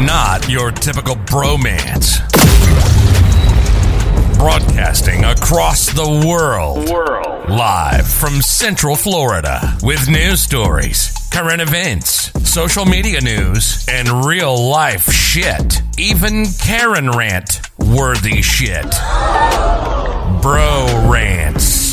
not your typical bromance. Broadcasting across the world. Live from Central Florida with news stories, current events, social media news, and real life shit. Even Karen rant worthy shit. BroRantz.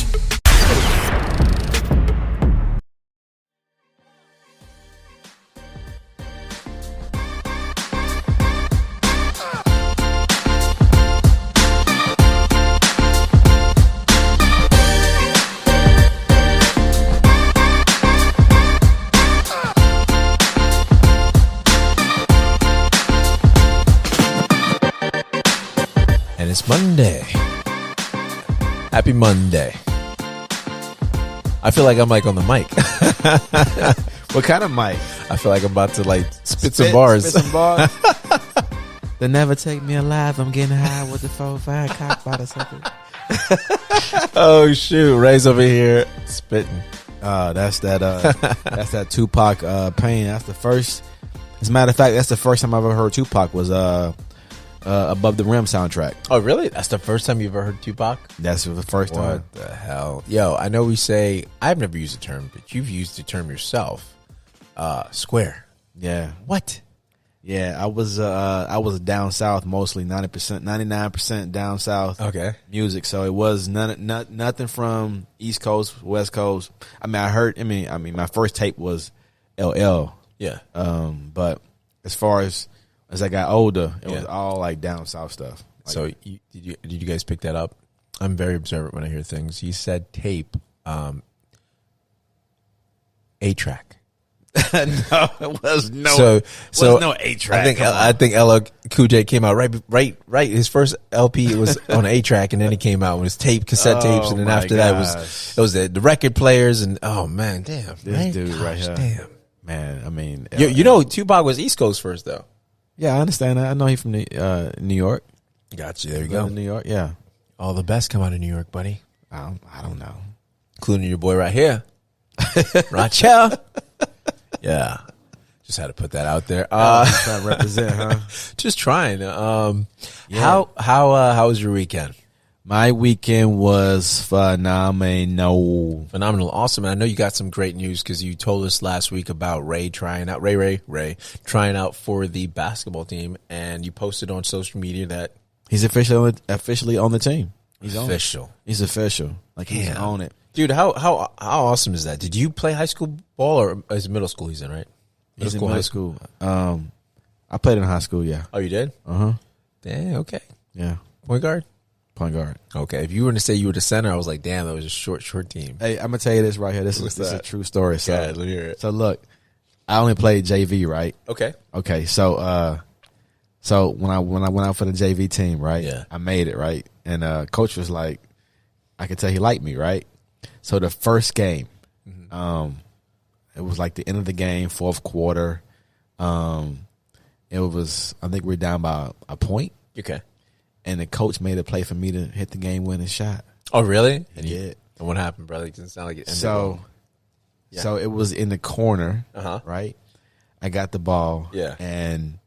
And it's Monday. Happy Monday. I feel like I'm like on the mic. What kind of mic? I feel like I'm about to like spit some bars. Spit some bars. They never take me alive. I'm getting high with the 4-5 cock by the something. Oh shoot, Ray's over here spitting. That's that Tupac Pain. That's the first. As a matter of fact, that's the first time I ever heard Tupac was Above the Rim soundtrack. Oh really? That's the first time you've ever heard Tupac? That's the first time. What the hell? Yo, I know we say, I've never used the term, but you've used the term yourself. Square. Yeah. What? Yeah, I was down south mostly, 90%, 99% down south. Okay. Music, so it was nothing from East Coast, West Coast. I mean, my first tape was LL. Yeah. But as far as I got older, it was all like down south stuff. Like, so did you guys pick that up? I'm very observant when I hear things. You said tape, A-track. No, it was no. So no 8-track. I think LL Cool J came out right. His first LP was on 8-track, and then he came out with his cassette tapes, and then after that it was the record players, and oh man, damn, this dude right here, damn man. I mean, you know, Tupac was East Coast first though. Yeah, I understand that. I know he's from New York. Gotcha. There you go. New York, yeah. All the best come out of New York, buddy. I don't know, including your boy right here, Rachel. Yeah, just had to put that out there. Trying to represent, huh? Just trying. How was your weekend? My weekend was phenomenal. Awesome. And I know you got some great news because you told us last week about Ray trying out for the basketball team, and you posted on social media that he's officially on the team. He's official. He's official. Like he's on it. Dude, how awesome is that? Did you play high school ball, or is it middle school he's in, right? He's in middle school. I played in high school, yeah. Oh, you did? Uh-huh. Damn, okay. Yeah. Point guard? Point guard. Okay. If you were to say you were the center, I was like, damn, that was a short team. Hey, I'm going to tell you this right here. This is a true story. So, let me hear it. So, look, I only played JV, right? Okay. Okay, so when I went out for the JV team, right? Yeah. I made it, right? And coach was like, I could tell he liked me, right? So the first game, it was like the end of the game, fourth quarter. It was, I think we were down by a point. Okay. And the coach made a play for me to hit the game-winning shot. Oh, really? And he did. And what happened, brother? It didn't sound like it ended well. So it was in the corner, right? I got the ball. Yeah. And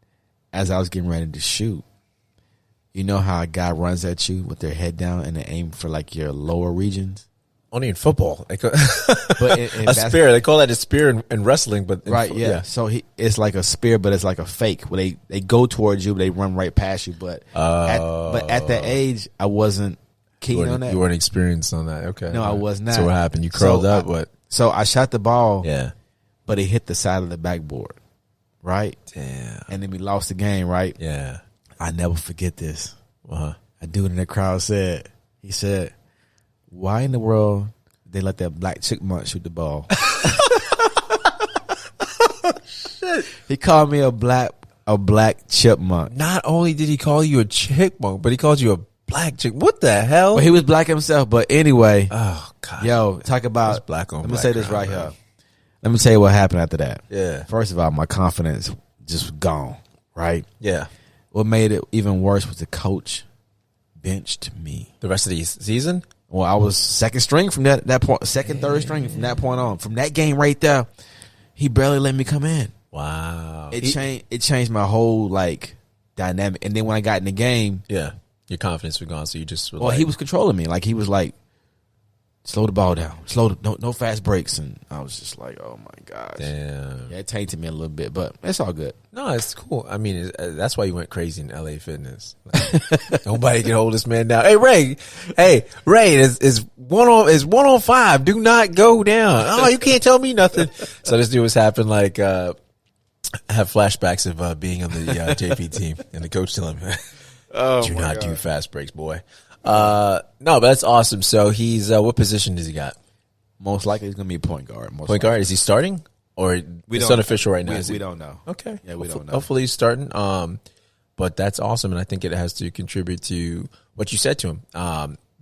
as I was getting ready to shoot, you know how a guy runs at you with their head down and they aim for like your lower regions? Only in football. But in a spear. They call that a spear in wrestling. But yeah. So it's like a spear, but it's like a fake where they go towards you, but they run right past you. But at that age, I wasn't keen on that. You weren't experienced on that. Okay. No, I was not. So what happened? You curled up. What? So I shot the ball. Yeah. But it hit the side of the backboard. Right. Damn. And then we lost the game. Right. Yeah. I never forget this. A dude in the crowd said, why in the world they let that black chipmunk shoot the ball? Shit. He called me a black chipmunk. Not only did he call you a chipmunk, but he called you a black chick. What the hell? Well, he was black himself, but anyway. Oh God. Yo, talk about that's black on. Let me say this right here. Let me tell you what happened after that. Yeah. First of all, my confidence just gone. Right. Yeah. What made it even worse was the coach benched me the rest of the season. Well, I was second string from that point, third string from that point on. From that game right there, he barely let me come in. Wow. It changed my whole like dynamic. And then when I got in the game, Yeah. Your confidence was gone, so you just were he was controlling me. Like he was like, slow the ball down, no fast breaks, and I was just like, oh my gosh, damn. yeah, it tainted me a little bit, but it's all good. No, it's cool. I mean, that's why you went crazy in LA Fitness. Like, nobody can hold this man down. Hey Ray, is 1-on-5. Do not go down. Oh, you can't tell me nothing. So this dude was having like have flashbacks of being on the JP team, and the coach telling him, do not do fast breaks, boy. No, but that's awesome. So he's what position does he got? Most likely he's gonna be a point guard. Point guard. Is he starting or it's unofficial right now? We don't know. Okay. Yeah, we don't know. Hopefully he's starting. But that's awesome, and I think it has to contribute to what you said to him.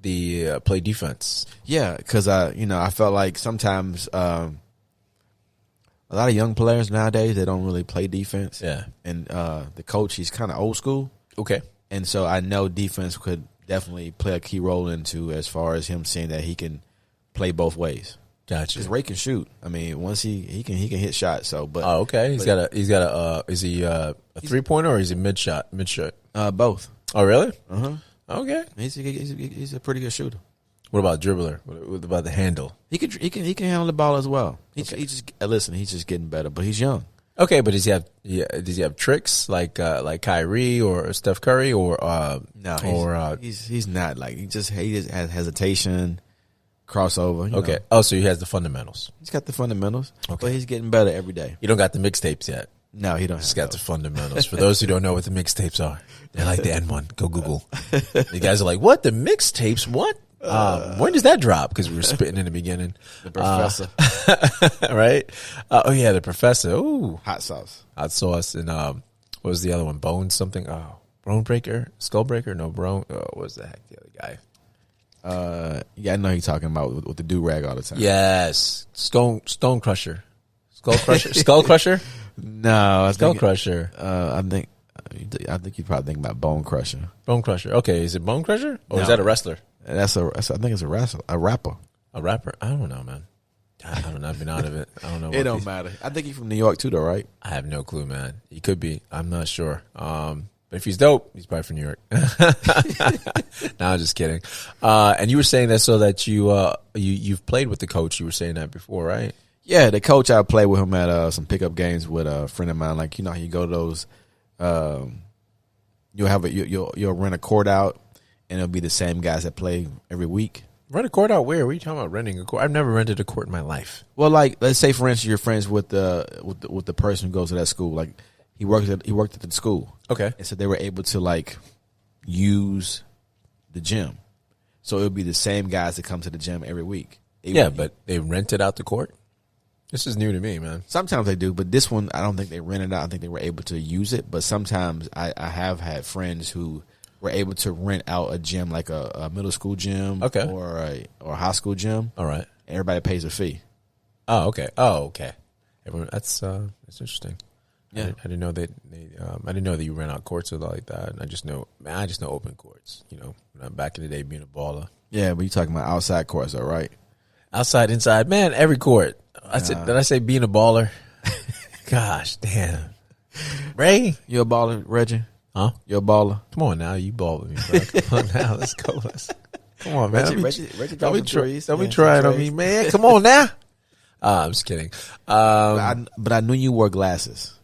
The play defense. Yeah, because I felt like sometimes a lot of young players nowadays, they don't really play defense. Yeah, and the coach, he's kind of old school. Okay, and so I know defense could definitely play a key role into as far as him saying that he can play both ways. Gotcha. Because Ray can shoot. I mean, once he can hit shots. So, but okay, he's got a. Is he a 3-pointer or is he mid shot? Both. Oh, really? Okay. He's a pretty good shooter. What about dribbler? What about the handle? He can handle the ball as well. He's just getting better, but he's young. Okay, but does he have tricks like Kyrie or Steph Curry or no? He's not like he just has hesitation, crossover. Okay. know. Oh, so he has the fundamentals. He's got the fundamentals. Okay. But he's getting better every day. You don't got the mixtapes yet. No, he don't. He's got the fundamentals. For those who don't know what the mixtapes are, they're like the N1. Go Google. You guys are like, what? The mixtapes? What? When does that drop? Because we were spitting in the beginning. The professor. Right? Oh, yeah, the professor. Ooh. Hot sauce. And what was the other one? Bone something? Oh, Bone Breaker? Skull Breaker? No, Bone. Oh, what was the heck? The other guy. Yeah, I know you're talking about with the do-rag all the time. Yes. Stone Crusher. Skull Crusher? Skull Crusher? No. Skull Crusher. I think you're probably thinking about Bone Crusher. Bone Crusher. Okay, is it Bone Crusher? Or No. is that a wrestler? I think it's a wrestler, a rapper. A rapper? I don't know, man. I don't know. I've been out of it. I don't know. It don't matter. I think he's from New York too, though, right? I have no clue, man. He could be. I'm not sure. But if he's dope, he's probably from New York. No, I'm just kidding. And you were saying that so that you've played with the coach. You were saying that before, right? Yeah, the coach, I played with him at some pickup games with a friend of mine. Like, you know how you go to those, you'll rent a court out, and it'll be the same guys that play every week. Rent a court out where? What are you talking about renting a court? I've never rented a court in my life. Well, like, let's say, for instance, you're friends with the person who goes to that school. Like, he worked at the school. Okay. And so they were able to, like, use the gym. So it would be the same guys that come to the gym every week. But they rented out the court? This is new to me, man. Sometimes they do, but this one, I don't think they rented out. I think they were able to use it. But sometimes I have had friends who were able to rent out a gym, like a middle school gym, okay, or a high school gym. All right, and everybody pays a fee. Oh, okay. Everyone, that's interesting. Yeah, I didn't know that. I didn't know that you rent out courts or like that. And I just know open courts. You know, back in the day, being a baller. Yeah, but you talking about outside courts, though, right? Outside, inside, man, every court. Did I say being a baller? Gosh, damn. Ray, you a baller, Reggie? Huh? You a baller? Come on now, you ball with me, bro. Come on now, let's go. Come on, man. Reggie don't be trying on me, man. Come on now. I'm just kidding. But I knew you wore glasses.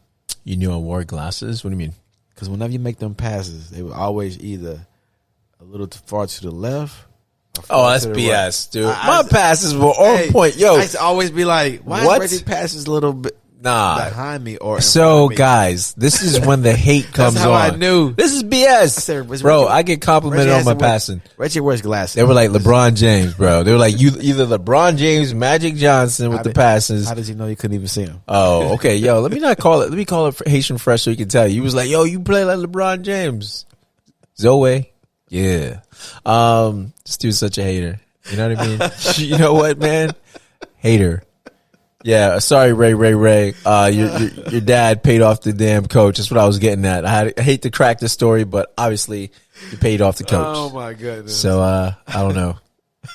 You knew I wore glasses? What do you mean? Because whenever you make them passes, they were always either a little too far to the left. Oh, that's BS, right. Dude. My passes were on point. Yo, I used to always be like, why is Reggie passes a little bit behind me or so me? Guys, this is when the hate comes that's how on. I knew. This is BS. Bro, I get complimented on my passing. Reggie wears glasses. They were like LeBron James, bro. They were like either LeBron James, Magic Johnson with the passes. How does he know you couldn't even see him? Oh, okay. Yo, let me call it Haitian Fresh so he can tell you. He was like, yo, you play like LeBron James. Zoe. Yeah. This dude's such a hater. You know what I mean? You know what, man? Hater. Yeah, sorry, Ray. Your dad paid off the damn coach. That's what I was getting at. I hate to crack the story, but obviously you paid off the coach. Oh my goodness. So I don't know.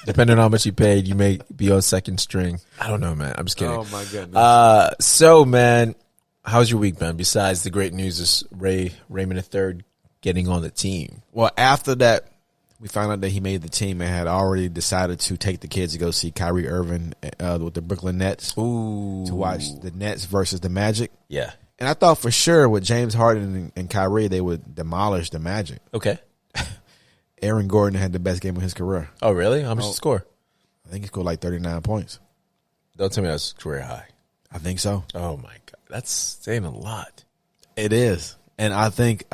Depending on how much you paid, you may be on second string. I don't know, man. I'm just kidding. Oh my goodness. So man, how's your week, man? Besides the great news is Raymond III getting on the team. Well, after that, we found out that he made the team and had already decided to take the kids to go see Kyrie Irving with the Brooklyn Nets. Ooh. To watch the Nets versus the Magic. Yeah. And I thought for sure with James Harden and Kyrie, they would demolish the Magic. Okay. Aaron Gordon had the best game of his career. Oh, really? How much did he score? I think he scored like 39 points. Don't tell me that's career high. I think so. Oh, my God. That's saying a lot. It is. And I think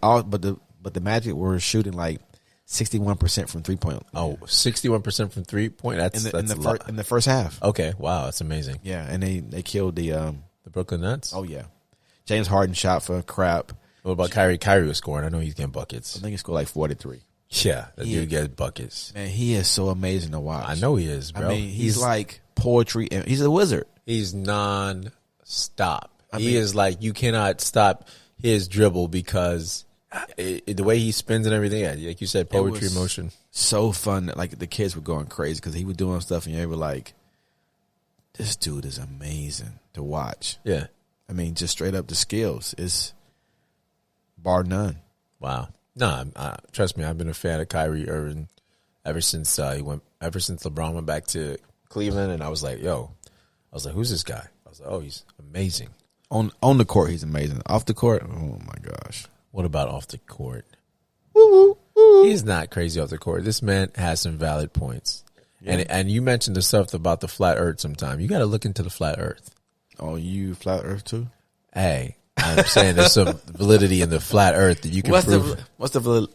all, but the Magic were shooting like 61% from 3-point. Oh, 61% from 3-point? That's in the first half. Okay. Wow. That's amazing. Yeah. And they killed the Brooklyn Nets? Oh, yeah. James Harden shot for crap. What about Kyrie? Kyrie was scoring. I know he's getting buckets. I think he scored like 43. Yeah, that dude gets buckets. Man, he is so amazing to watch. I know he is, bro. I mean, he's like poetry, and he's a wizard. He's non-stop. He is like, you cannot stop his dribble because the way he spins and everything, like you said, poetry, motion. So fun. Like, the kids were going crazy because he was doing stuff, and they were like, this dude is amazing to watch. Yeah. I mean, just straight up the skills is bar none. Wow. Trust me, I've been a fan of Kyrie Irving ever since LeBron went back to Cleveland, and I was like, who's this guy? I was like, oh, he's amazing. On the court, he's amazing. Off the court, oh my gosh. What about off the court? Woo, woo. He's not crazy off the court. This man has some valid points. Yeah. And you mentioned the stuff about the flat earth sometime. You got to look into the flat earth. Oh, you flat earth too? Hey, I'm saying there's some validity in the flat earth that you can prove. What's the validity?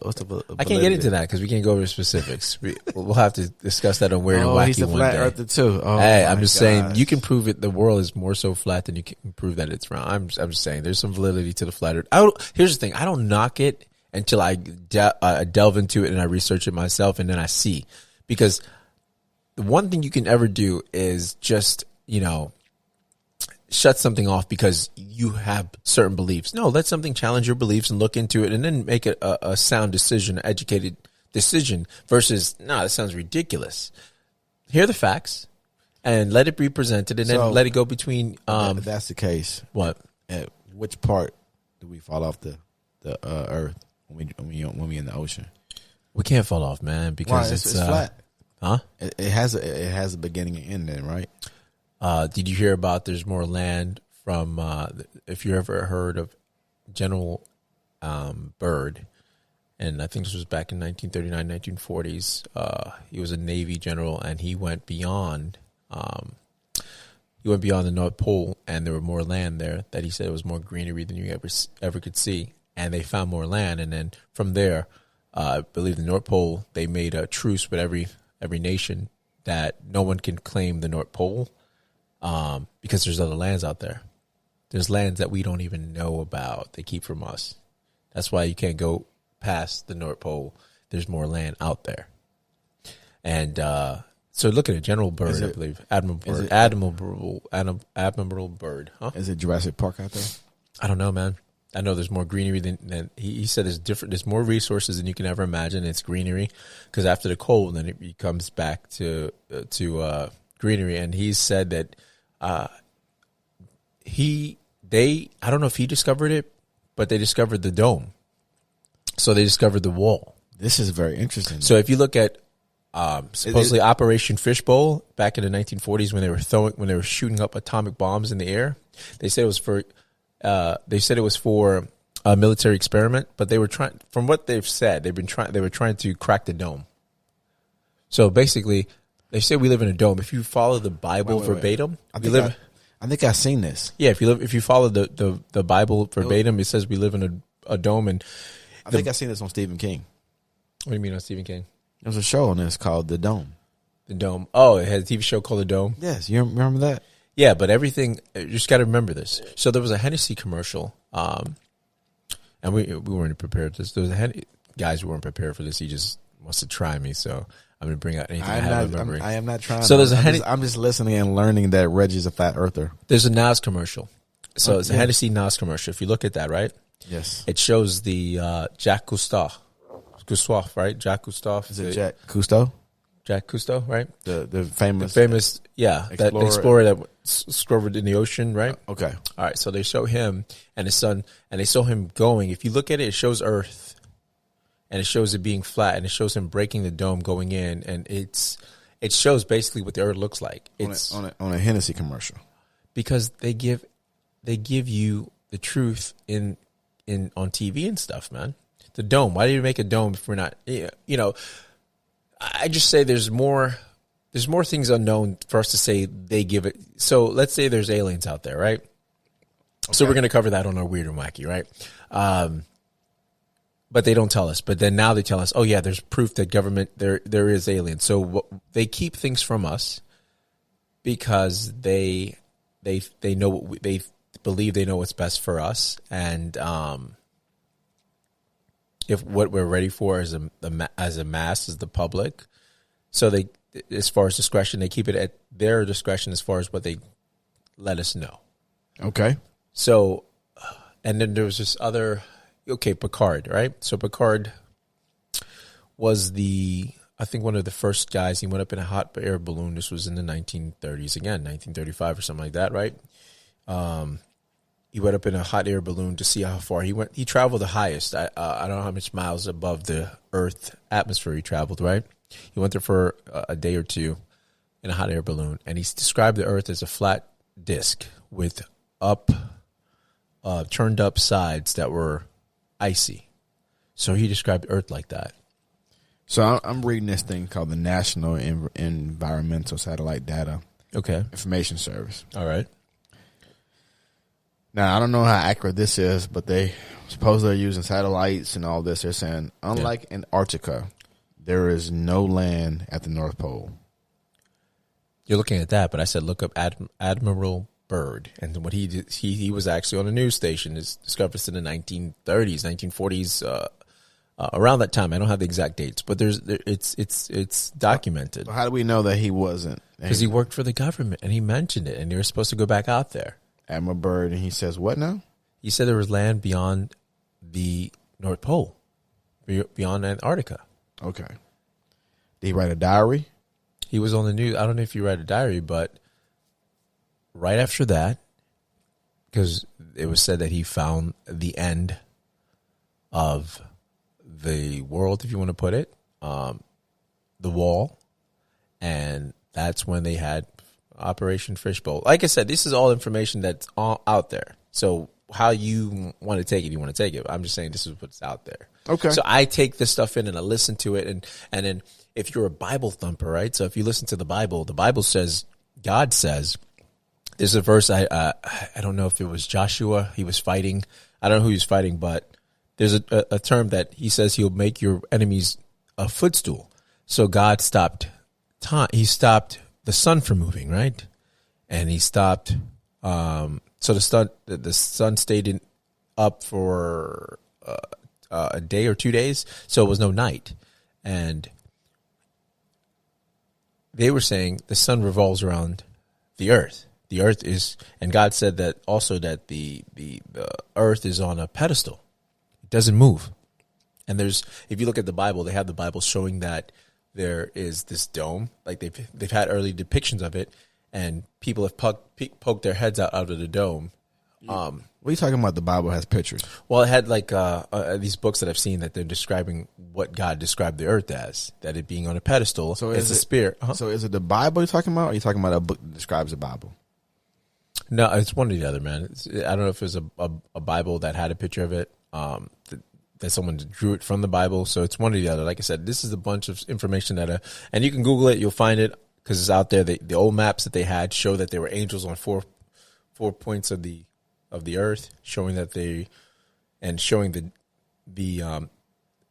I can't get into that because we can't go over specifics. We'll have to discuss that on Weird and Wacky he's a one flat day. earther too. Oh, hey, I'm just saying you can prove it. The world is more so flat than you can prove that it's round. I'm just saying there's some validity to the flat earth. Here's the thing. I don't knock it until I delve into it and I research it myself and then I see. Because the one thing you can ever do is just, shut something off because you have certain beliefs. No, let something challenge your beliefs and look into it and then make it a sound decision, an educated decision versus, that sounds ridiculous. Hear the facts and let it be presented and then let it go between. If that's the case. What? At which part do we fall off the earth when we in the ocean? We can't fall off, man, because it's flat. Huh? It has a beginning and end then, right? Did you hear about there's more land from, if you ever heard of General Byrd, and I think this was back in 1939, 1940s. He was a Navy general, and he went beyond the North Pole, and there were more land there that he said it was more greenery than you ever could see, and they found more land, and then from there, I believe the North Pole, they made a truce with every nation that no one can claim the North Pole. Because there's other lands out there. There's lands that we don't even know about. They keep from us. That's why you can't go past the North Pole. There's more land out there. And so look at it. General Byrd, I believe. Admiral Byrd. Huh? Is it Jurassic Park out there? I don't know, man. I know there's more greenery than he said. There's more resources than you can ever imagine. It's greenery because after the cold, then it comes back to greenery. And he said that I don't know if he discovered it, but they discovered the dome. So they discovered the wall. This is very interesting. So if you look at supposedly Operation Fishbowl back in the 1940s when they were shooting up atomic bombs in the air, they said it was for a military experiment, but they were trying. From what they've said, they were trying to crack the dome. So basically, they say we live in a dome. If you follow the Bible verbatim, I think I've seen this. Yeah, if you follow the Bible verbatim, it says we live in a dome. And I think I've seen this on Stephen King. What do you mean on Stephen King? There's a show on this called The Dome. The Dome. Oh, it has a TV show called The Dome? Yes. You remember that? Yeah, but everything, you just got to remember this. So there was a Hennessy commercial, and we weren't prepared for this. There was guys who weren't prepared for this. He just wants to try me, so I'm going to bring out anything I have in memory. I am not trying. So I'm just listening and learning that Reggie's a flat earther. There's a Nas commercial. So it's a Hennessy Nas commercial. If you look at that, right? Yes. It shows the Jacques Cousteau, right? Jacques Cousteau. Is it Jacques Cousteau? Jacques Cousteau, right? The famous that explorer that discovered in the ocean, right? Okay. All right, so they show him and his son, and they show him going. If you look at it, it shows Earth, and it shows it being flat, and it shows him breaking the dome going in, and it shows basically what the Earth looks like. It's on a Hennessy commercial, because they give you the truth in on TV and stuff, man. The dome. Why do you make a dome if we're not? I just say there's more things unknown for us to say they give it. So let's say there's aliens out there, right? Okay. So we're going to cover that on our Weird and Wacky, right? But they don't tell us. But then now they tell us, oh yeah, there's proof that government there is aliens. So they keep things from us because they know they believe they know what's best for us, and if what we're ready for as a mass, as the public. So they, as far as discretion, they keep it at their discretion as far as what they let us know. Okay. So, and then there was this other, Picard, right? So Picard was I think one of the first guys. He went up in a hot air balloon. This was in the 1930s, again, 1935 or something like that, right? He went up in a hot air balloon to see how far he went. He traveled the highest. I don't know how much miles above the Earth atmosphere he traveled, right? He went there for a day or two in a hot air balloon, and he described the Earth as a flat disc with turned up sides that were icy. So he described Earth like that. So I'm reading this thing called the National Environmental Satellite Data Information Service. All right. Now, I don't know how accurate this is, but they suppose they're using satellites and all this. They're saying, unlike Antarctica, there is no land at the North Pole. You're looking at that, but I said look up Admiral Byrd. And what he did, he was actually on a news station. It's discovered this in the 1930s, 1940s, around that time. I don't have the exact dates, but it's documented. How do we know that he wasn't? Because he worked for the government, and he mentioned it, and they were supposed to go back out there. Admiral Byrd, and he says what now? He said there was land beyond the North Pole, beyond Antarctica. Okay. Did he write a diary? He was on the news. I don't know if he read a diary, but right after that, because it was said that he found the end of the world, if you want to put it, the wall, and that's when they had Operation Fishbowl. Like I said, this is all information that's all out there. So how you want to take it, you want to take it. I'm just saying this is what's out there. Okay. So I take this stuff in and I listen to it, and then if you're a Bible thumper, right? So if you listen to the Bible says, God says, there's a verse, I don't know if it was Joshua, he was fighting. I don't know who he was fighting, but there's a term that he says he'll make your enemies a footstool. So God stopped time. He stopped the sun from moving, right? And he stopped. So the sun stayed up for a day or 2 days, so it was no night. And they were saying the sun revolves around the earth. The earth is, and God said that also that the earth is on a pedestal. It doesn't move. And if you look at the Bible, they have the Bible showing that there is this dome, like they've had early depictions of it, and people have poked their heads out of the dome. What are you talking about? The Bible has pictures. Well, it had like these books that I've seen that they're describing what God described the earth as, that it being on a pedestal. So it's a spirit. Uh-huh. So is it the Bible you're talking about, or are you talking about a book that describes the Bible? No, it's one or the other, man. I don't know if it was a Bible that had a picture of it. That someone drew it from the Bible. So it's one or the other. Like I said, this is a bunch of information and you can Google it. You'll find it because it's out there. The old maps that they had show that there were angels on four points of the earth, showing that showing the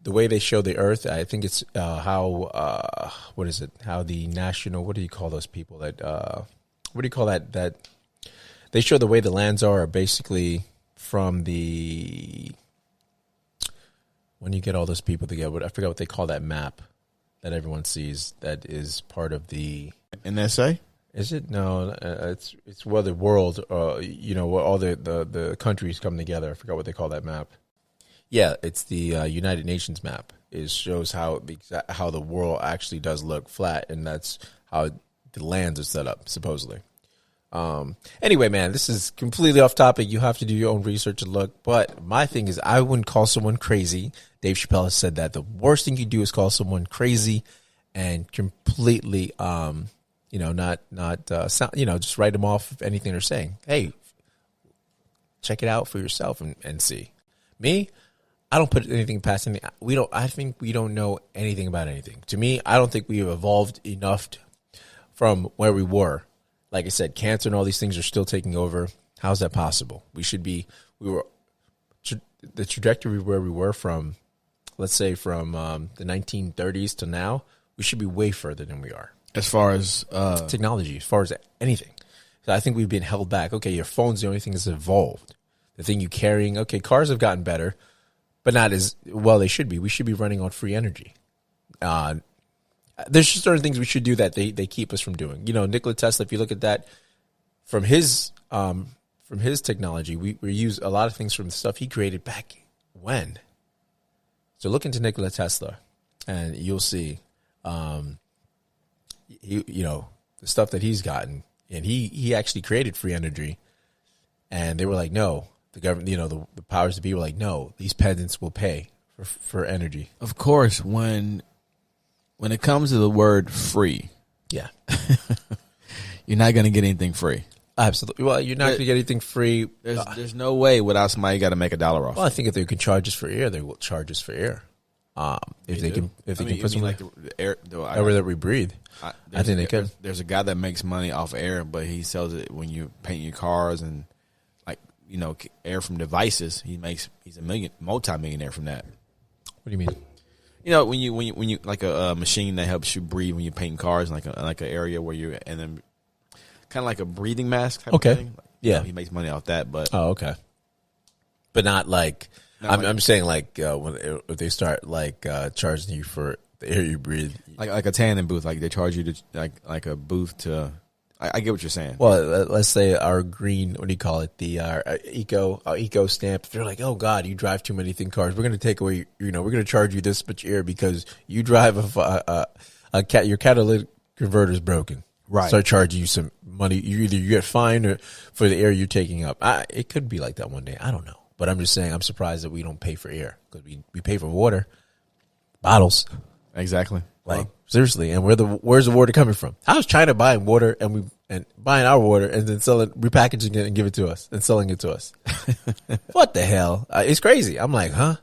way they show the earth. I think it's how the national, what do you call those people that, what do you call that they show the way the lands are basically from when you get all those people together. I forgot what they call that map that everyone sees. That is part of the NSA. Is it? No, it's where the world, where all the countries come together. I forgot what they call that map. Yeah, it's the United Nations map. It shows how the world actually does look flat, and that's how the lands are set up, supposedly. Anyway, man, this is completely off topic. You have to do your own research and look. But my thing is, I wouldn't call someone crazy. Dave Chappelle has said that the worst thing you do is call someone crazy and completely, just write them off of anything they're saying. Hey, check it out for yourself and see. Me, I don't put anything past anything. I think we don't know anything about anything. To me, I don't think we have evolved enough from where we were. Like I said, cancer and all these things are still taking over. How's that possible? The trajectory where we were from, let's say from the 1930s to now, we should be way further than we are. As far as technology, as far as anything. So I think we've been held back. Okay, your phone's the only thing that's evolved. The thing you carrying, okay, cars have gotten better, but not as well they should be. We should be running on free energy. There's just certain things we should do that they keep us from doing. Nikola Tesla, if you look at that from his technology, we use a lot of things from the stuff he created back when. So look into Nikola Tesla, and you'll see, the stuff that he's gotten, and he actually created free energy, and they were like, no, the government, the powers to be were like, no, these peasants will pay for energy. Of course, when it comes to the word free, yeah, you're not going to get anything free. Absolutely. Well, you're not going to get anything free. There's no way without somebody got to make $1 off. Well, I think if they can charge us for air, they will charge us for air. If they can put something like the air that we breathe, I think they could. There's a guy that makes money off air, but he sells it when you paint your cars and air from devices. He's a multi-millionaire from that. What do you mean? When you like a machine that helps you breathe when you're painting cars, like an area where you, and then kind of like a breathing mask type of thing. Yeah, he makes money off that, but okay, but not like I'm saying like if they start charging you for the air you breathe, like a tanning booth, like they charge you to like a booth to. I get what you're saying. Well, let's say our green, what do you call it? Our eco stamp. They're like, oh God, you drive too many cars. We're going to take away, we're going to charge you this much air because you drive your catalytic converter is broken. Right. Start charging you some money. You get fined or for the air you're taking up. It could be like that one day. I don't know. But I'm just saying, I'm surprised that we don't pay for air because we pay for water, bottles. Exactly. Seriously, and where's the water coming from? How's China buying water and buying our water and then repackaging it and give it to us and selling it to us? What the hell? It's crazy. I'm like, huh?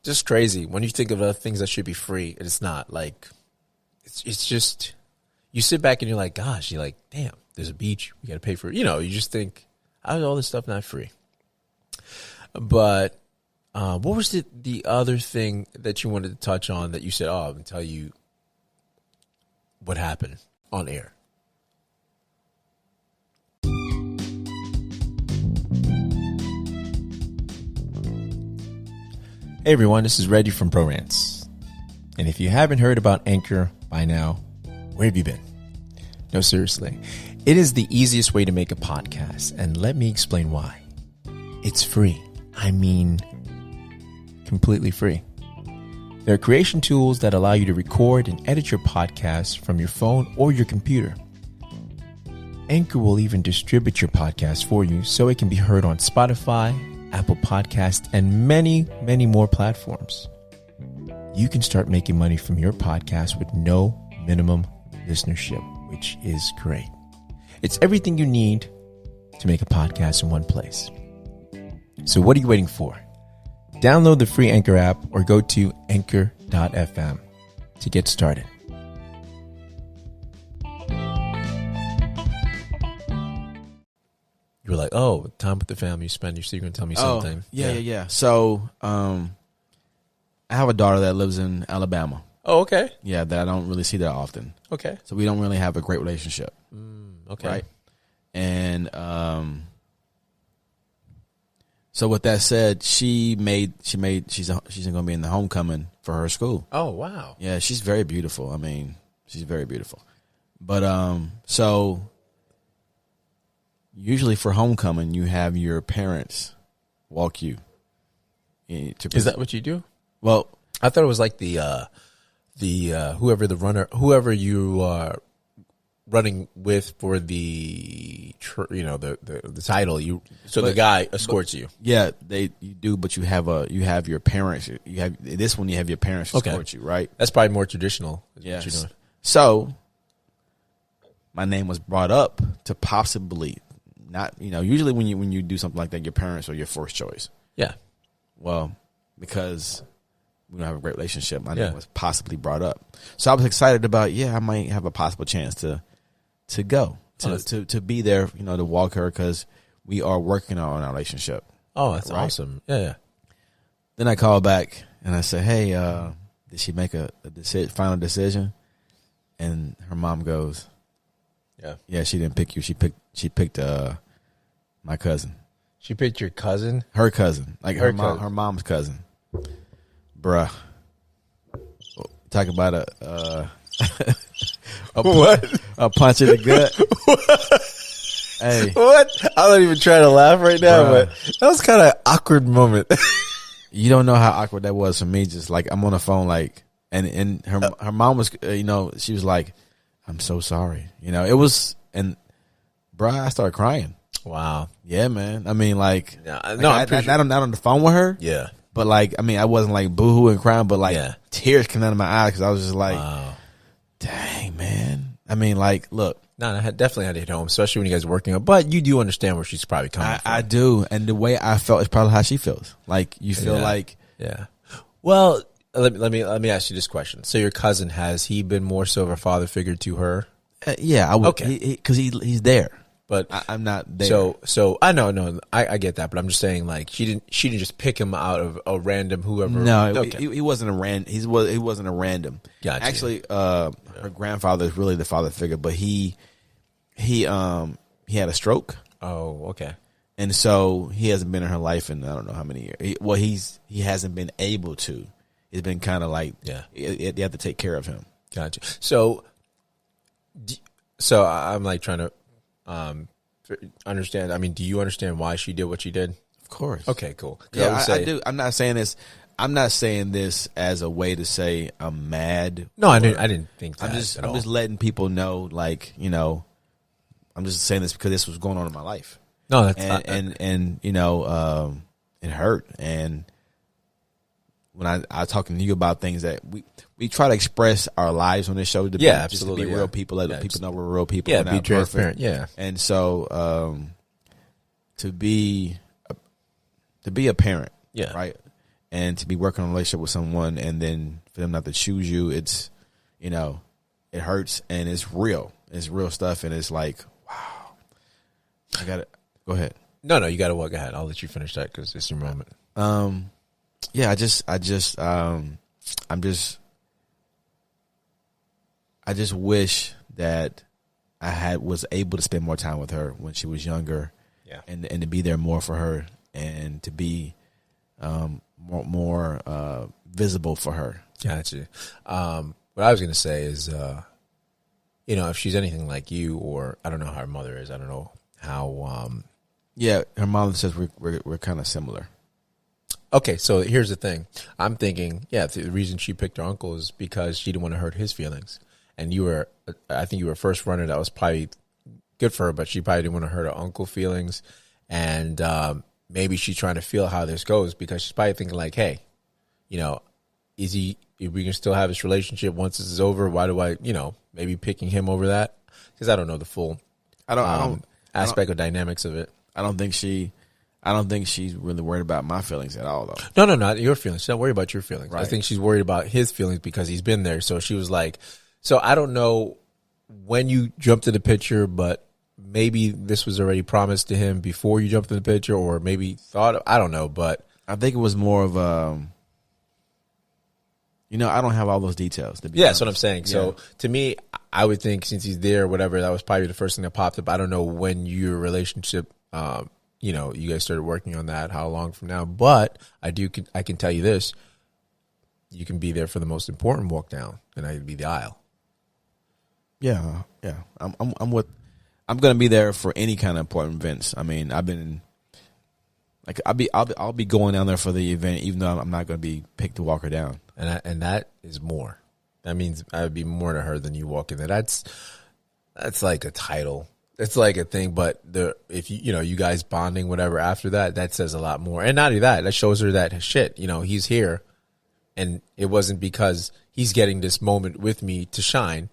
Just crazy. When you think of the things that should be free, and it's not like it's just you sit back and you're like, gosh, you're like, damn, there's a beach. We got to pay for it. You just think, how is all this stuff not free? But what was the other thing that you wanted to touch on that you said, I'm going to tell you what happened on air? Hey everyone, this is Reggie from BroRantz. And if you haven't heard about Anchor by now, where have you been? No, seriously. It is the easiest way to make a podcast, and let me explain why. It's free. I mean, completely free. There are creation tools that allow you to record and edit your podcast from your phone or your computer. Anchor will even distribute your podcast for you so it can be heard on Spotify, Apple Podcasts, and many, many more platforms. You can start making money from your podcast with no minimum listenership, which is great. It's everything you need to make a podcast in one place. So what are you waiting for? Download the free Anchor app or go to anchor.fm to get started. You were like, oh, time with the family you spend. You're still going to tell me something. Yeah. So I have a daughter that lives in Alabama. Oh, okay. Yeah, that I don't really see that often. Okay. So we don't really have a great relationship. Okay. Right? And so with that said, she's going to be in the homecoming for her school. Oh, wow. Yeah, she's very beautiful. I mean, she's very beautiful. But so usually for homecoming, you have your parents walk you. Is that what you do? Well, I thought it was like the whoever you are running with for the title. The guy escorts you. Yeah, you do, but you have your parents. You have your parents escort you, right? That's probably more traditional. Yes. What you're doing. So my name was brought up to possibly not. Usually when you do something like that, your parents are your first choice. Yeah. Well, because we don't have a great relationship, my name was possibly brought up. So I was excited about, I might have a possible chance to go, to be there, to walk her, because we are working on our relationship. Oh, that's awesome. Yeah. Then I call back and I say, hey, did she make a final decision? And her mom goes, yeah, she didn't pick you. She picked my cousin. She picked your cousin? Her cousin. Like her mom's cousin. Bruh. Talk about a punch in the gut. Hey. What? I'm not even trying to laugh right now, but that was kind of an awkward moment. You don't know how awkward that was for me. Just like I'm on the phone, like, and her mom was, she was like, I'm so sorry. It was, and bruh, I started crying. Wow. Yeah, man. I mean, like, I'm not on the phone with her. Yeah. But like, I mean, I wasn't like boohoo and crying, but like tears came out of my eyes because I was just like, wow. Dang, man. I mean, like, look. No, I definitely had to hit home, especially when you guys are working on. But you do understand where she's probably coming from. I do, and the way I felt is probably how she feels. Like you feel like, Well, let me ask you this question. So your cousin, has he been more so of a father figure to her? I would. Okay, because he's there. But I'm not there. So I know, I get that, but I'm just saying, like, she didn't just pick him out of a random whoever. No, he wasn't a random. He wasn't a random. Gotcha. Actually, her grandfather is really the father figure, but he had a stroke. Oh, okay. And so he hasn't been in her life in I don't know how many years. He hasn't been able to. It's been kind of like you have to take care of him. Gotcha. So I'm like trying to understand. I mean, do you understand why she did what she did? Of course. Okay, cool. Yeah, I do. I'm not saying this as a way to say I'm mad. No, I didn't think that. I'm just letting people know, like, I'm just saying this because this was going on in my life. No, that's and it hurt. And when I talking to you about things that we try to express our lives on this show, absolutely, to be real people, let people know we're real people. Yeah, be transparent. Yeah, and so to be a parent, right, and to be working on a relationship with someone, and then for them not to choose you, it's it hurts, and it's real stuff, and it's like, wow, I got it. Go ahead. No, you got to walk ahead. I'll let you finish that because it's your moment. Yeah, I just wish that I was able to spend more time with her when she was younger, and to be there more for her, and to be more visible for her. Gotcha. What I was going to say is, if she's anything like you, or I don't know how her mother is, I don't know how. Yeah, her mom says we're kind of similar. Okay, so here's the thing. I'm thinking, the reason she picked her uncle is because she didn't want to hurt his feelings. And I think you were a first runner. That was probably good for her, but she probably didn't want to hurt her uncle's feelings. And maybe she's trying to feel how this goes, because she's probably thinking like, hey, is we can still have this relationship once this is over? Why do I, maybe picking him over that? Because I don't know the full aspect of dynamics of it. I don't think she's really worried about my feelings at all, though. No, not your feelings. She's not worried about your feelings. Right. I think she's worried about his feelings because he's been there. So she was like, so I don't know when you jumped in the picture, but maybe this was already promised to him before you jumped in the picture, or maybe thought, I don't know, but I think it was more of I don't have all those details. To be honest. That's what I'm saying. Yeah. So to me, I would think since he's there or whatever, that was probably the first thing that popped up. I don't know when your relationship, you guys started working on that, how long from now, but I can tell you this, you can be there for the most important walk down, and I could be the aisle. Yeah. I'm going to be there for any kind of important events. I mean, I've been Like I'll be going down there for the event, even though I'm not going to be picked to walk her down. And that is more. That means I would be more to her than you walking there. That's like a title. It's like a thing. But if you guys bonding whatever after that says a lot more. And not only that, that shows her that shit. He's here, and it wasn't because he's getting this moment with me to shine.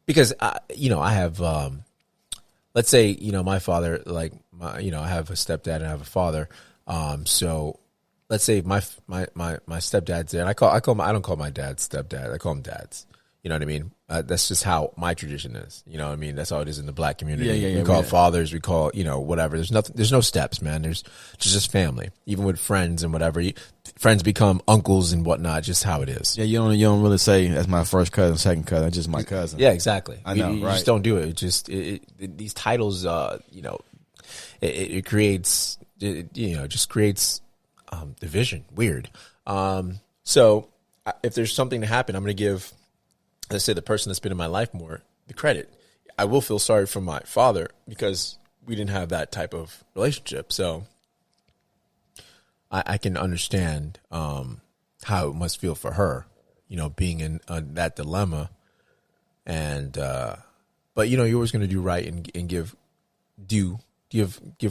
Because I have, let's say, my father, like I have a stepdad and I have a father. So let's say my stepdad's there. And I don't call my dad stepdad. I call him dads. You know what I mean? That's just how my tradition is. You know what I mean? That's how it is in the black community. Yeah, we call fathers. We call, whatever. There's no steps, man. There's just family. Even with friends and whatever, friends become uncles and whatnot. Just how it is. Yeah, you don't really say that's my first cousin, second cousin. That's just my cousin. Yeah, exactly. I know, you right? just don't do it. It just these titles, it creates, just creates division. Weird. So if there's something to happen, I'm going to give, let's say, the person that's been in my life more the credit. I will feel sorry for my father because we didn't have that type of relationship. So I can understand how it must feel for her, being in that dilemma. And but you're always going to do right and give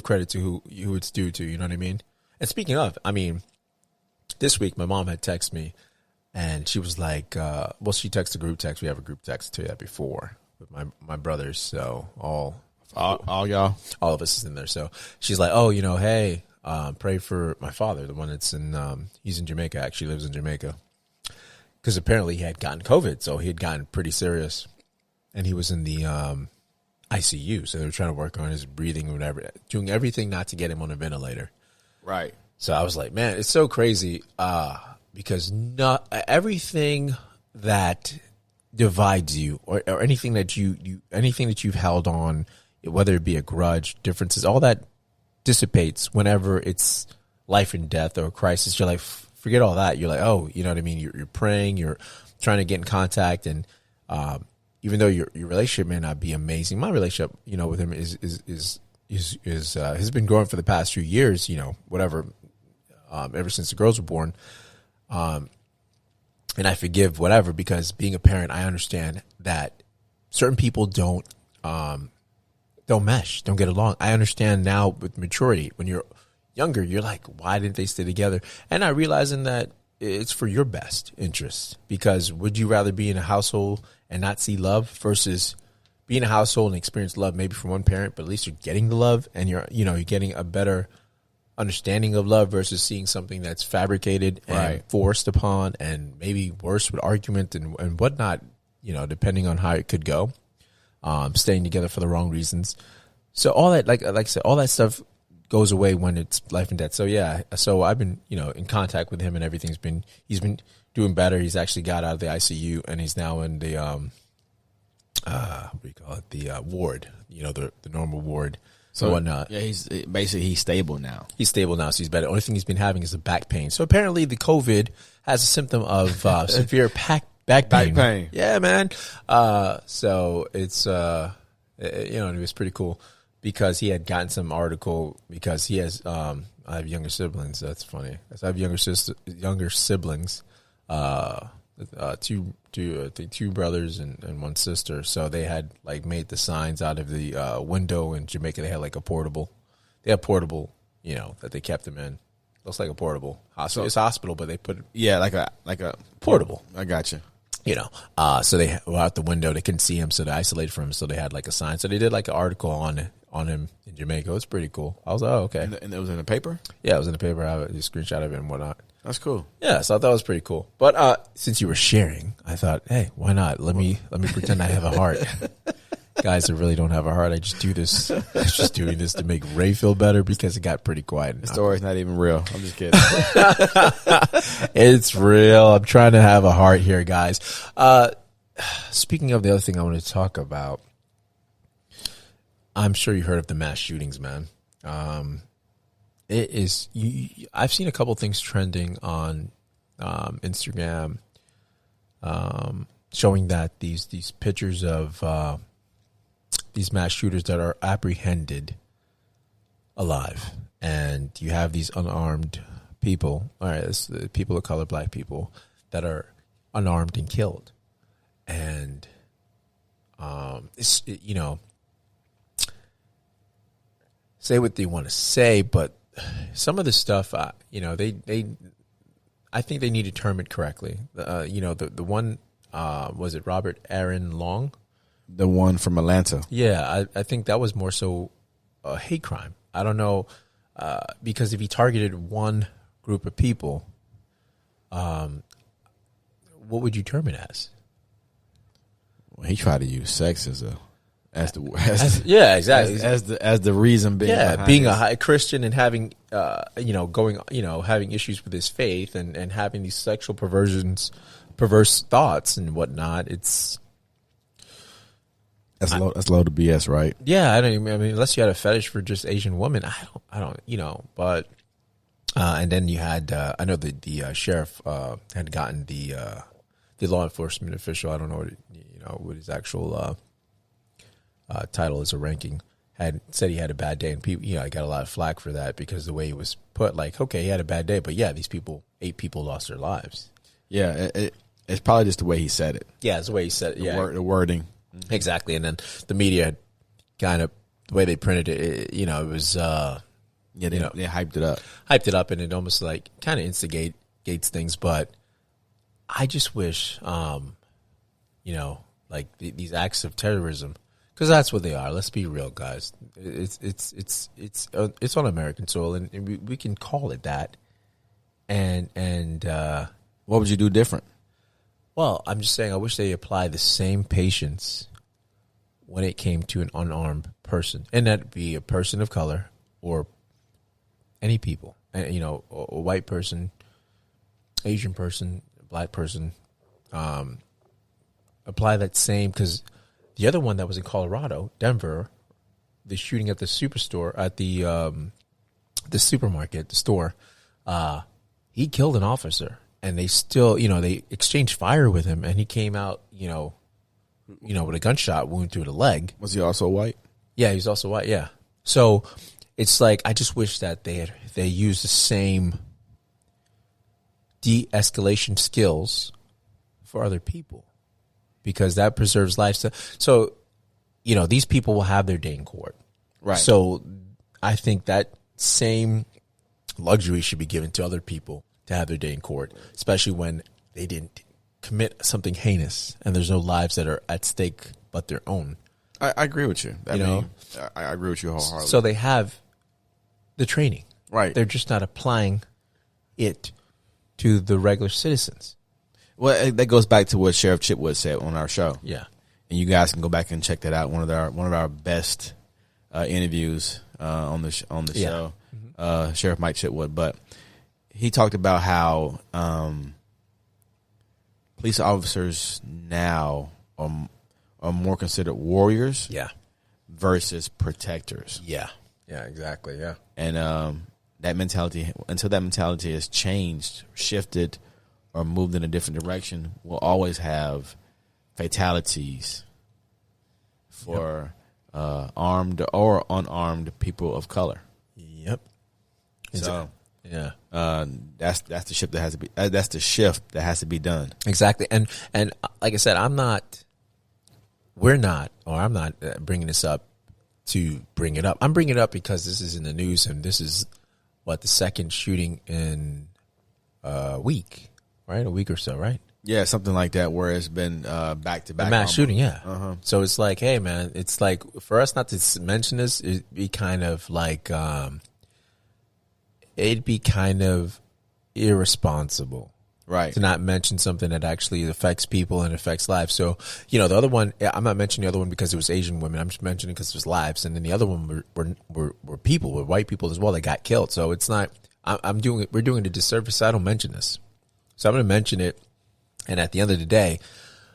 credit to who it's due to. You know what I mean? And speaking of, this week my mom had texted me. And she was like, she texted a group text. We have a group text to that before with my brothers. So all y'all, all of us is in there. So she's like, oh, hey, pray for my father, the one that's he's in Jamaica, actually lives in Jamaica. Because apparently he had gotten COVID. So he had gotten pretty serious. And he was in the ICU. So they were trying to work on his breathing or whatever, doing everything not to get him on a ventilator. Right. So I was like, man, it's so crazy. Because not everything that divides you or anything that anything that you've held on, whether it be a grudge, differences, all that dissipates whenever it's life and death or a crisis. You're like, forget all that. You're like, oh, you know what I mean? You're praying, you're trying to get in contact. And even though your relationship may not be amazing, my relationship, with him has been growing for the past few years, whatever, ever since the girls were born. And I forgive whatever, because being a parent, I understand that certain people don't mesh, don't get along. I understand now with maturity. When you're younger, you're like, why didn't they stay together? And I realizing that it's for your best interest, because would you rather be in a household and not see love versus be in a household and experience love maybe from one parent, but at least you're getting the love and you're getting a better understanding of love versus seeing something that's fabricated and forced upon, and maybe worse with argument and whatnot, depending on how it could go, staying together for the wrong reasons. So all that, like I said, all that stuff goes away when it's life and death. So yeah, so I've been, in contact with him, and he's been doing better. He's actually got out of the ICU and he's now in the, what do you call it? The ward, the normal ward. So whatnot. Yeah, he's stable now. He's stable now, so he's better. The only thing he's been having is the back pain. So apparently the COVID has a symptom of severe back pain. Back pain. Yeah, man. So it's it was pretty cool because he had gotten some article because he has I have younger siblings. That's funny. So I have younger siblings. Two brothers and one sister. So they had made the signs out of the window in Jamaica. They had a portable. They had portable, that they kept them in. Looks like a portable hospital. It's a hospital, but they put like a portable. I got you. So they were out the window. They couldn't see him, so they isolated from him. So they had a sign. So they did an article on him in Jamaica. It was pretty cool. I was like, oh, okay. And it was in the paper? Yeah, it was in the paper. I have a screenshot of it and whatnot. That's cool. Yeah, so I thought it was pretty cool. But since you were sharing, I thought, hey, why not? Let me pretend I have a heart. Guys that really don't have a heart, I just do this. I'm just doing this to make Ray feel better because it got pretty quiet. The story's not even real. I'm just kidding. It's real. I'm trying to have a heart here, guys. Speaking of the other thing I want to talk about, I'm sure you heard of the mass shootings, man. It is. I've seen a couple things trending on Instagram, showing that these pictures of these mass shooters that are apprehended alive, and you have these unarmed people, all right, it's people of color, black people, that are unarmed and killed. And, say what they want to say, but some of the stuff, I think they need to term it correctly. The one, was it Robert Aaron Long? The one from Atlanta. Yeah, I think that was more so a hate crime. I don't know, because if he targeted one group of people, what would you term it as? Well, he tried to use sex as the yeah, exactly, as the reason being, being a high Christian and having having issues with his faith and having these sexual perverse thoughts and whatnot. That's low to BS, right? Yeah, I mean, unless you had a fetish for just Asian women, I don't, but, and then you had, I know the sheriff, had gotten the law enforcement official, I don't know what his actual, title is, or ranking, had said he had a bad day, and people, I got a lot of flack for that because the way he was put, like, okay, he had a bad day, but yeah, these 8 people lost their lives. Yeah. It's probably just the way he said it. Yeah, it's the way he said it. The wording. Exactly, and then the media kind of, the way they printed it, it was they hyped it up, and it almost like kind of instigates things. But I just wish, like these acts of terrorism, because that's what they are. Let's be real, guys. It's on American soil, and we can call it that. And what would you do different? Well, I'm just saying, I wish they apply the same patience when it came to an unarmed person, and that'd be a person of color or any people, a white person, Asian person, black person. Apply that same, because the other one that was in Colorado, Denver, the shooting at the superstore, at the supermarket, the store, he killed an officer. And they still, they exchanged fire with him, and he came out, with a gunshot wound through the leg. Was he also white? Yeah, he was also white. Yeah. So it's like, I just wish that they used the same de-escalation skills for other people, because that preserves lives. So, these people will have their day in court. Right. So I think that same luxury should be given to other people to have their day in court, especially when they didn't commit something heinous and there's no lives that are at stake but their own. I agree with you. I agree with you wholeheartedly. So they have the training. Right. They're just not applying it to the regular citizens. Well, that goes back to what Sheriff Chitwood said on our show. Yeah. And you guys can go back and check that out. One of our best interviews on the show. Mm-hmm. Sheriff Mike Chitwood, but he talked about how police officers now are more considered warriors, versus protectors. Yeah, exactly. Yeah, and that mentality, until that mentality has changed, shifted, or moved in a different direction, we'll always have fatalities for armed or unarmed people of color. Yep. So. Yeah, that's the shift that has to be. That's the shift that has to be done. Exactly, and like I said, I'm not bringing this up to bring it up. I'm bringing it up because this is in the news, and this is the second shooting in a week, right? A week or so, right? Yeah, something like that, where it's been back to back mass shooting. Yeah. Uh-huh. So it's like, hey, man, it's like, for us not to mention this, it'd be kind of like. It'd be kind of irresponsible, right, to not mention something that actually affects people and affects lives. So, the other one, I'm not mentioning the other one because it was Asian women. I'm just mentioning it because it was lives. And then the other one were people, were white people as well that got killed. So it's not, we're doing a disservice. So I don't mention this. So I'm going to mention it. And at the end of the day,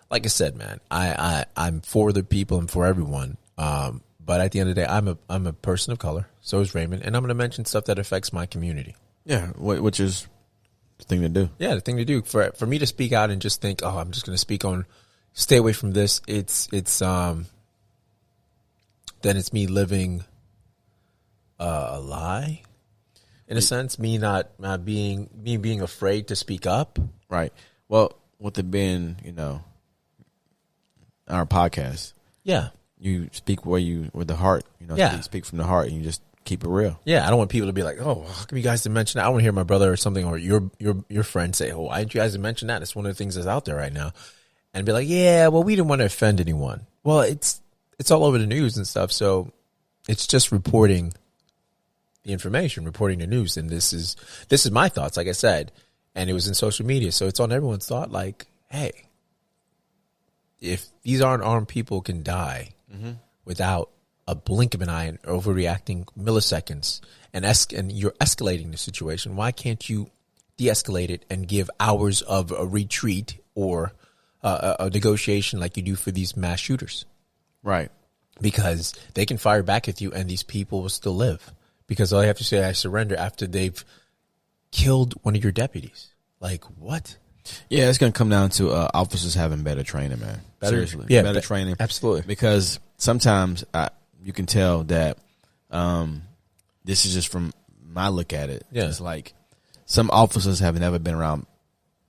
like I said, man, I'm for the people and for everyone. But at the end of the day, I'm a person of color. So is Raymond, and I'm going to mention stuff that affects my community. Yeah, which is the thing to do. Yeah, the thing to do. For me to speak out and just think, I'm just going to speak on, stay away from this. Then it's me living a lie. in a sense, me being afraid to speak up. Right. Well, with it being, our podcast, Yeah. you speak with the heart, speak from the heart, and you just keep it real. Yeah, I don't want people to be like, "Oh, how come you guys didn't mention that?" I want to hear my brother or something, or your friend say, "Oh, why didn't you guys mention that?" It's one of the things that's out there right now, and be like, "Yeah, well, we didn't want to offend anyone." Well, it's all over the news and stuff, so it's just reporting the information, reporting the news, and this is my thoughts, like I said, and it was in social media, so it's on everyone's thought. Like, hey, if these aren't armed people can die without a blink of an eye and overreacting milliseconds, and you're escalating the situation, why can't you de-escalate it and give hours of a retreat or a negotiation like you do for these mass shooters? Right. Because they can fire back at you and these people will still live. Because all you have to say, I surrender, after they've killed one of your deputies. Like, what? Yeah, it's going to come down to officers having better training, man. Seriously. Yeah, better training. Absolutely. Because sometimes you can tell that this is just from my look at it. Yeah. It's like some officers have never been around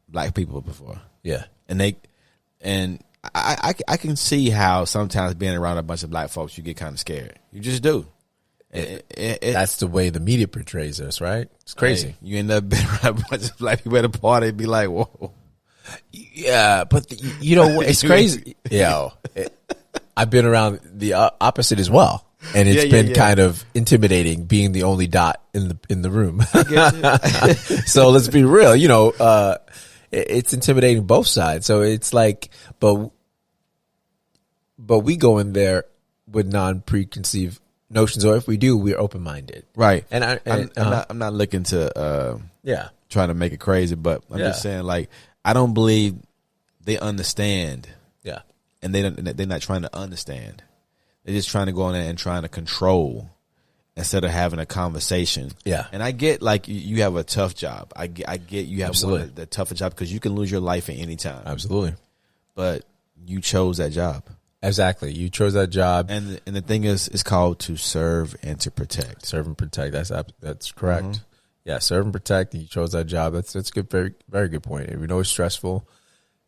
black people before. Yeah. And I can see how sometimes being around a bunch of black folks, you get kind of scared. You just do. That's the way the media portrays us, right? It's crazy. Hey, you end up being around a bunch of black people at a party and be like, whoa. Yeah, but it's crazy. I've been around the opposite as well, and it's been kind of intimidating being the only dot in the room. So let's be real, it's intimidating both sides. So it's like, but we go in there with non-preconceived notions, or if we do, we're open-minded, right? And I'm not looking to try to make it crazy, but I'm just saying, like, I don't believe they understand. Yeah, and they're not trying to understand. They're just trying to go in there and trying to control instead of having a conversation. Yeah, and I get, like, you have a tough job. I get you have one of the tougher job because you can lose your life at any time. Absolutely, but you chose that job. Exactly. You chose that job. And the thing is, it's called to serve and to protect. Serve and protect. That's correct. Mm-hmm. Yeah, serve and protect. And you chose that job. That's a good, very, very good point. We know it's stressful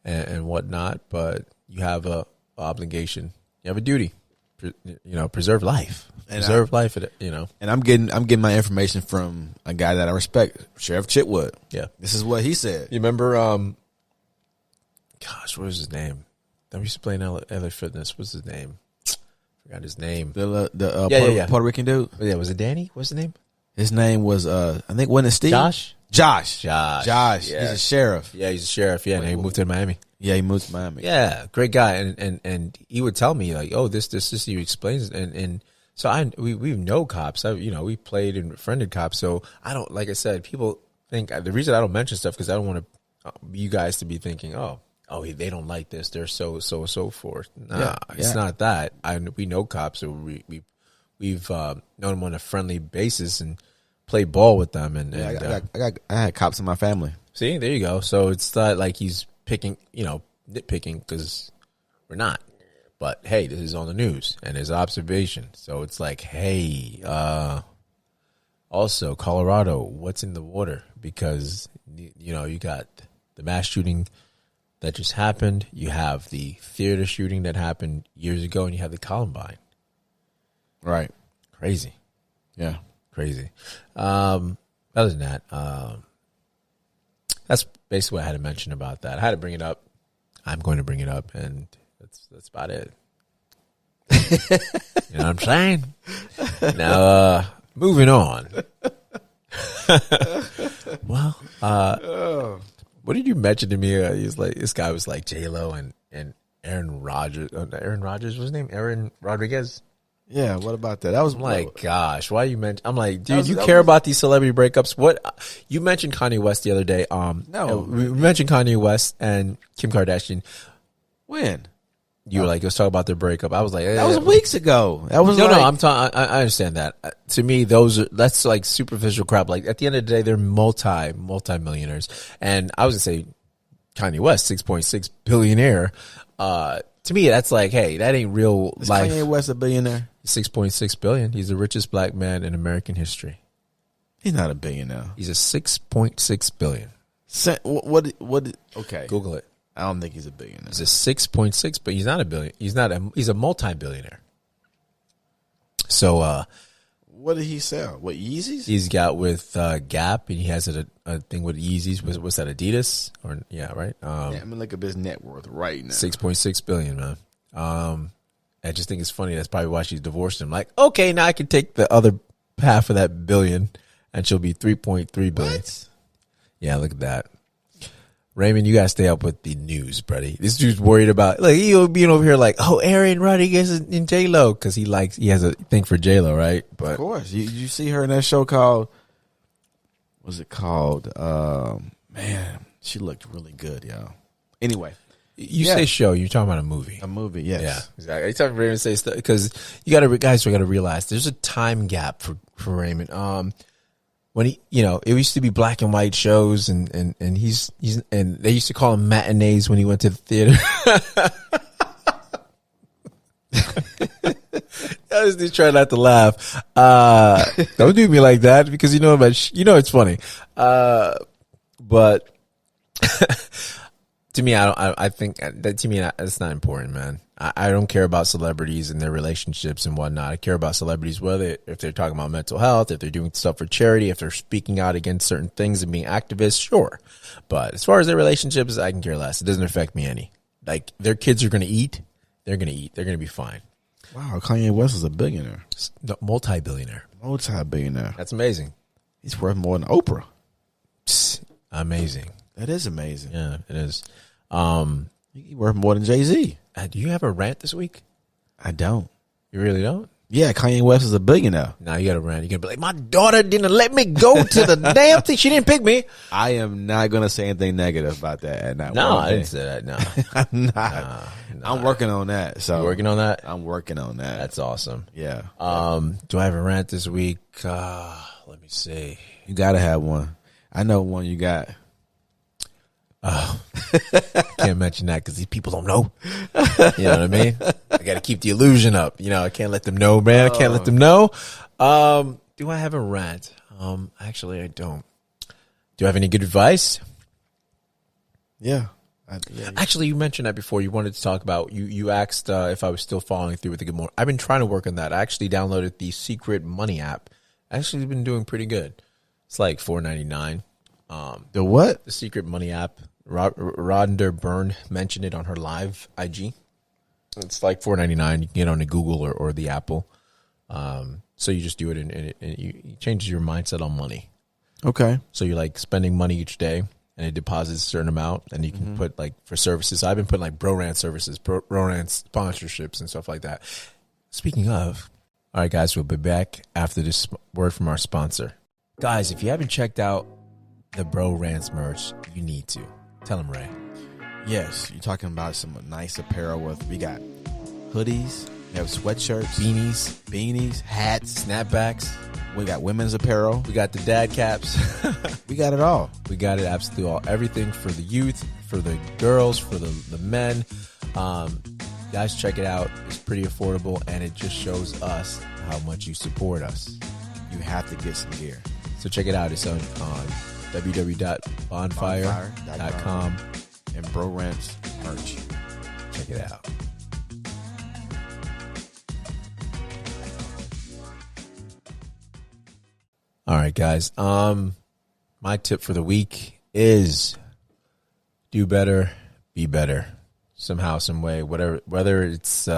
and whatnot, but you have a obligation. You have a duty. Preserve life. Preserve life. And I'm getting my information from a guy that I respect, Sheriff Chitwood. Yeah. This is what he said. You remember? What was his name? That we used to play in LA Fitness. What's his name? Forgot his name. The Puerto Rican dude. Yeah, was it Danny? What's his name? His name was I think wasn't it Steve? Josh. Yeah. He's a sheriff. Yeah, he's a sheriff. Yeah, and he moved to Miami. Yeah, he moved to Miami. Yeah, great guy. And he would tell me, like, oh, this. He explains, and so we know cops. We played and befriended cops. So I don't, like I said, people think the reason I don't mention stuff because I don't want you guys to be thinking, oh, they don't like this. They're so forth. Nah, it's not that. We know cops, so we've known them on a friendly basis and played ball with them. And I had cops in my family. See, there you go. So it's not like he's picking, nitpicking, because we're not. But hey, this is on the news and his observation. So it's like, hey, also Colorado, what's in the water? Because you got the mass shooting that just happened. You have the theater shooting that happened years ago, and you have the Columbine. Right. Crazy. Yeah. Crazy. Other than that, that's basically what I had to mention about that. I had to bring it up. I'm going to bring it up, and that's about it. You know what I'm saying? Now, moving on. Well, what did you mention to me? He's like, this guy was like J-Lo and Aaron Rodgers. Aaron Rodgers, what's his name? Aaron Rodriguez. Yeah, what about that? That was gosh, why you mention? I'm like, dude, you care about these celebrity breakups? What you mentioned Kanye West the other day? No, we mentioned Kanye West and Kim Kardashian. When you were like, let's talk about their breakup. I was like, that was weeks ago. That was no. I'm talking. I understand that. To me, that's like superficial crap. Like at the end of the day, they're multi-millionaires, and I was gonna say Kanye West, 6.6 billionaire. To me, that's like, hey, that ain't real life. Kanye West a billionaire? 6.6 billion. He's the richest black man in American history. He's not a billionaire. He's a 6.6 billion. What? Okay. Google it. I don't think he's a billionaire. He's a 6.6, but he's not a billion. He's a multi-billionaire. So, what did he sell? What, Yeezys? He's got with Gap, and he has a thing with Yeezys. What's that, Adidas? Or yeah, right? I'm gonna look up his net worth right now. 6.6 billion, man. I just think it's funny. That's probably why she's divorced him. Like, okay, now I can take the other half of that billion, and she'll be 3.3 billion. What? Yeah, look at that. Raymond, you gotta stay up with the news, buddy. This dude's worried about, like, he'll being over here like, oh, Aaron Rodriguez in J-Lo, because he has a thing for J-Lo, right? But of course, you see her in that show called, what's it called? Man, she looked really good, y'all. Anyway, you say show, you're talking about a movie. A movie, yes. Yeah, exactly. Anytime Raymond say stuff, because guys got to realize there's a time gap for Raymond. When it used to be black and white shows, and he's and they used to call him matinees when he went to the theater. I was just trying not to laugh. Don't do me like that, because it's funny. But to me, I think that, to me, that's not important, man. I don't care about celebrities and their relationships and whatnot. I care about celebrities, if they're talking about mental health, if they're doing stuff for charity, if they're speaking out against certain things and being activists, sure. But as far as their relationships, I can care less. It doesn't affect me any. Like, their kids are going to eat. They're going to eat. They're going to be fine. Wow, Kanye West is a billionaire. No, multi-billionaire. Multi-billionaire. That's amazing. He's worth more than Oprah. Psst, amazing. That is amazing. Yeah, it is. He's worth more than Jay-Z. Do you have a rant this week? I don't. You really don't? Yeah, Kanye West is a billionaire. Now you got a rant. You're going to be like, my daughter didn't let me go to the damn thing. She didn't pick me. I am not going to say anything negative about that. No, I didn't say that. No. I'm not. I'm working on that. So you working on that? I'm working on that. That's awesome. Yeah. Do I have a rant this week? Let me see. You got to have one. I know one you got. Oh, can't mention that because these people don't know. You know what I mean? I got to keep the illusion up. I can't let them know, man. I can't let them know. Do I have a rant? Actually, I don't. Do you have any good advice? Yeah. Actually, you mentioned that before. You wanted to talk about, you asked if I was still following through with the Good Morning. I've been trying to work on that. I actually downloaded the Secret Money app. Actually been doing pretty good. It's like $4.99. The what? The Secret Money app. Rhonda Byrne mentioned it on her live IG. It's like $4.99. You can get on the Google or the Apple. So you just do it, and it changes your mindset on money. Okay. So you're like spending money each day, and it deposits a certain amount, and you can put like for services. So I've been putting like BroRantz services, BroRantz sponsorships and stuff like that. Speaking of, all right, guys, we'll be back after this word from our sponsor. Guys, if you haven't checked out the BroRantz merch, you need to. Tell them, Ray. Yes, you're talking about some nice apparel. We got hoodies, we have sweatshirts, beanies, hats, snapbacks. We got women's apparel. We got the dad caps. We got it all. We got it absolutely all. Everything for the youth, for the girls, for the men. Guys, check it out. It's pretty affordable, and it just shows us how much you support us. You have to get some gear. So check it out. It's on www.bonfire.com and BroRantz merch. Check it out. All right, guys. My tip for the week is do better, be better. Somehow, some way, whether it's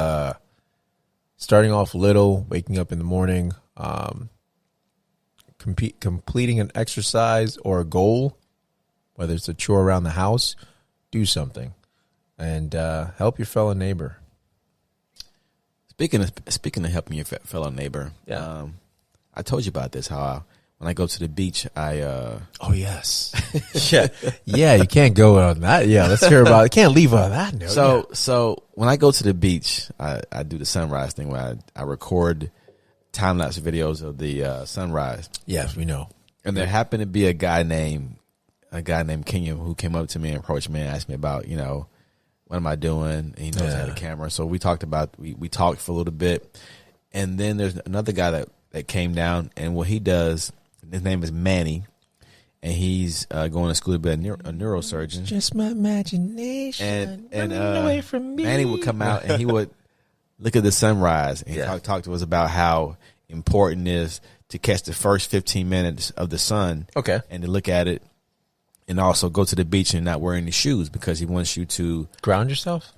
starting off little, waking up in the morning, completing an exercise or a goal, whether it's a chore around the house, do something and help your fellow neighbor. Speaking of helping your fellow neighbor, yeah. I told you about this, how when I go to the beach, oh yes. yeah, you can't go on that. Yeah, let's hear about it. Can't leave on that note. So when I go to the beach, I do the sunrise thing where I record time-lapse videos of the sunrise. Yes, we know. And there happened to be a guy named Kenyon who came up to me and approached me and asked me about, what am I doing? And he knows I had a camera. So we talked for a little bit. And then there's another guy that came down, and what he does His name is Manny, and he's going to school to be a neurosurgeon. Just my imagination. And away from me. Manny would come out and he would look at the sunrise and talk to us about how important it is to catch the first 15 minutes of the sun. Okay. And to look at it and also go to the beach and not wear any shoes because he wants you to ground yourself.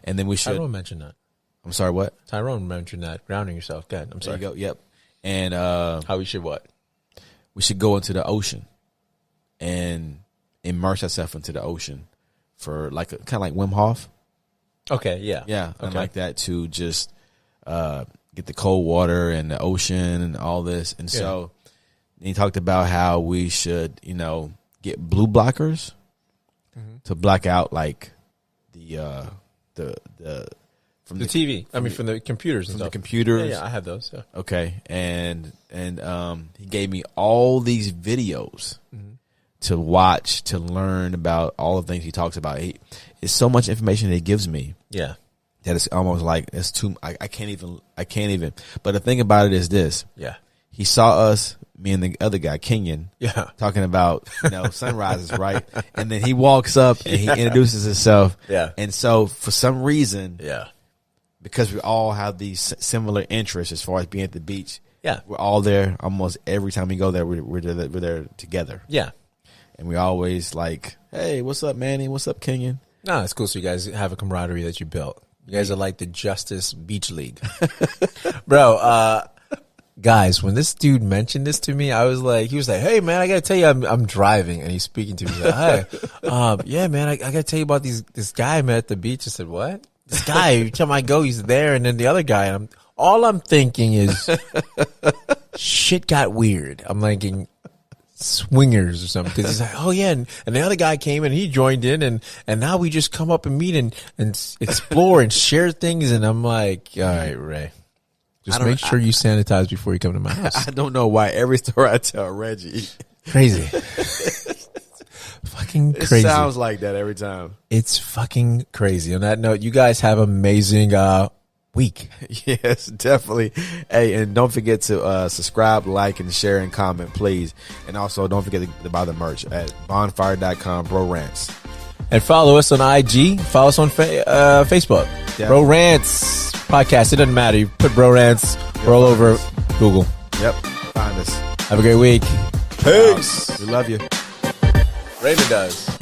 And then we should. Tyrone mentioned that. I'm sorry, what? Tyrone mentioned that. Grounding yourself. Go ahead. I'm sorry. There you go. Yep. And how we should what? We should go into the ocean and immerse ourselves into the ocean for like kind of like Wim Hof. Okay. Yeah. Yeah. Okay. Like that to just get the cold water and the ocean and all this. And so he talked about how we should, get blue blockers to block out like the from the TV. From the computers and from stuff. the computers. Yeah, I have those. Yeah. Okay, and he gave me all these videos to watch to learn about all the things he talks about. It's so much information that he gives me. Yeah, that it's almost like it's too. I can't even. But the thing about it is this. Yeah, he saw us, me and the other guy, Kenyon. Yeah, talking about sunrises, right? And then he walks up and he introduces himself. Yeah, and so for some reason, because we all have these similar interests as far as being at the beach. Yeah, we're all there almost every time we go there. We're there together. Yeah, and we always like, hey, what's up, Manny? What's up, Kenyon? No, it's cool. So you guys have a camaraderie that you built. You guys are like the Justice Beach League, bro. Guys, when this dude mentioned this to me, he was like, hey man, I gotta tell you, I'm driving, and he's speaking to me. He's like, hey, yeah man, I gotta tell you about this guy I met at the beach. I said, what? This guy, every time I go, he's there, and then the other guy, and all I'm thinking is, shit got weird. I'm thinking swingers or something, because he's like, oh yeah, and the other guy came and he joined in, and now we just come up and meet and explore and share things, and I'm like, all right, Ray, just make sure you sanitize before you come to my house. I don't know why every story I tell Reggie, crazy. Fucking crazy. It sounds like that every time. It's fucking crazy. On that note, you guys have amazing week. Yes, definitely. Hey, and don't forget to subscribe, like, and share and comment, please. And also don't forget to buy the merch at bonfire.com, BroRantz. And follow us on IG. Follow us on Facebook. BroRantz podcast. It doesn't matter. You put BroRantz. We're all over Google. Yep. Find us. Have a great week. Peace. We love you. Raymond does.